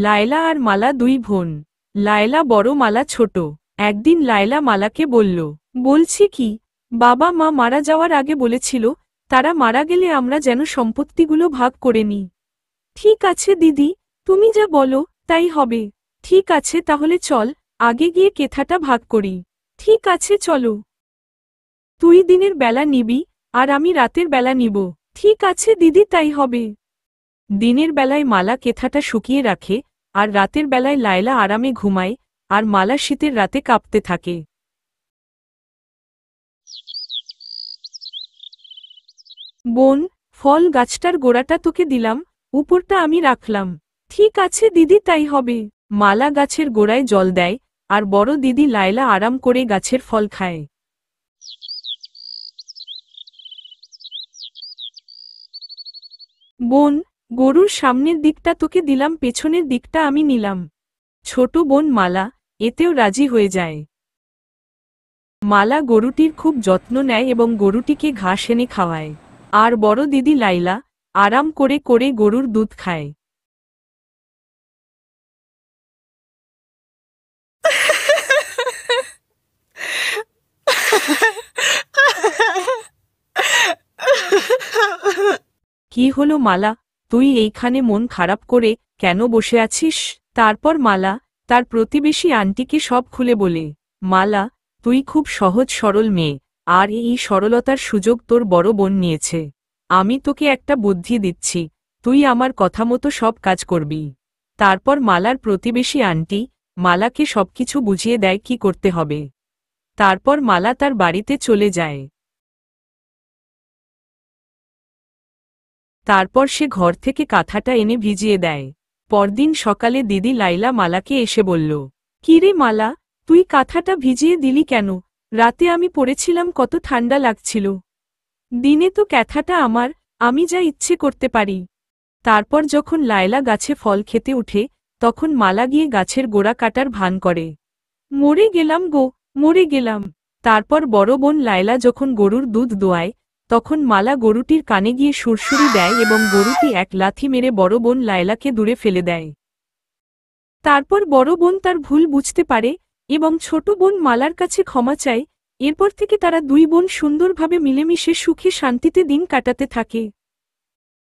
লায়লা আর মালা দুই বোন। লায়লা বড়, মালা ছোট। একদিন লায়লা মালাকে বলল, বলছি কি, বাবা মা মারা যাওয়ার আগে বলেছিল তারা মারা গেলে আমরা যেন সম্পত্তিগুলো ভাগ করে নিই। ঠিক আছে দিদি, তুমি যা বলো তাই হবে। ঠিক আছে তাহলে চল, আগে গিয়ে কেথাটা ভাগ করি। ঠিক আছে চলো। তুই দিনের বেলা নিবি আর আমি রাতের বেলা নিব। ঠিক আছে দিদি, তাই হবে। দিনের বেলায় মালা কেথাটা শুকিয়ে রাখে আর রাতের বেলায় লায়লা আরামে ঘুমায় আর মালা শীতের রাতে কাঁপতে থাকে। বোন, ফল গাছটার গোড়াটা তোকে দিলাম, উপরটা আমি রাখলাম। ঠিক আছে দিদি, তাই হবে। মালা গাছের গোড়ায় জল দেয় আর বড় দিদি লায়লা আরাম করে গাছের ফল খায়। বোন, গরুর সামনের দিকটা তোকে দিলাম, পেছনের দিকটা আমি নিলাম। ছোট বোন মালা এতেও রাজি হয়ে যায়। মালা গরুটির খুব যত্ন নেয় এবং গরুটিকে ঘাস এনে খাওয়ায়। আর বড় দিদি লায়লা আরাম করে করে গরুর দুধ খায়। কি হলো মালা, তুই এইখানে মন খারাপ করে কেন বসে আছিস? তারপর মালা তার প্রতিবেশী আন্টিকে সব খুলে বলে, মালা, তুই খুব সহজ সরল মেয়ে, আর এই সরলতার সুযোগ তোর বড় বোন নিয়েছে। আমি তোকে একটা বুদ্ধি দিচ্ছি, তুই আমার কথা মতো সব কাজ করবি। তারপর মালার প্রতিবেশী আন্টি মালাকে সবকিছু বুঝিয়ে দেয় কি করতে হবে। তারপর মালা তার বাড়িতে চলে যায়। তারপর সে ঘর থেকে কাঁথাটা এনে ভিজিয়ে দেয়। পরদিন সকালে দিদি লায়লা মালাকে এসে বলল, কি রে মালা, তুই কাঁথাটা ভিজিয়ে দিলি কেন? রাতে আমি পড়েছিলাম, কত ঠান্ডা লাগছিল। দিনে তো ক্যাথাটা আমার, আমি যা ইচ্ছে করতে পারি। তারপর যখন লায়লা গাছে ফল খেতে উঠে তখন মালা গিয়ে গাছের গোড়া কাটার ভান করে। মরে গেলাম গো, মরে গেলাম। তারপর বড় বোন লায়লা যখন গরুর দুধ দোয়ায় তখন মালা গরুটির কানে গিয়ে সুরসুরি দেয় এবং গরুটি এক লাথি মেরে বড় বোন লায়লাকে দূরে ফেলে দেয়। তারপর বড় বোন তার ভুল বুঝতে পারে এবং ছোট বোন মালার কাছে ক্ষমা চায়। এরপর থেকে তারা দুই বোন সুন্দরভাবে মিলেমিশে সুখে শান্তিতে দিন কাটাতে থাকে।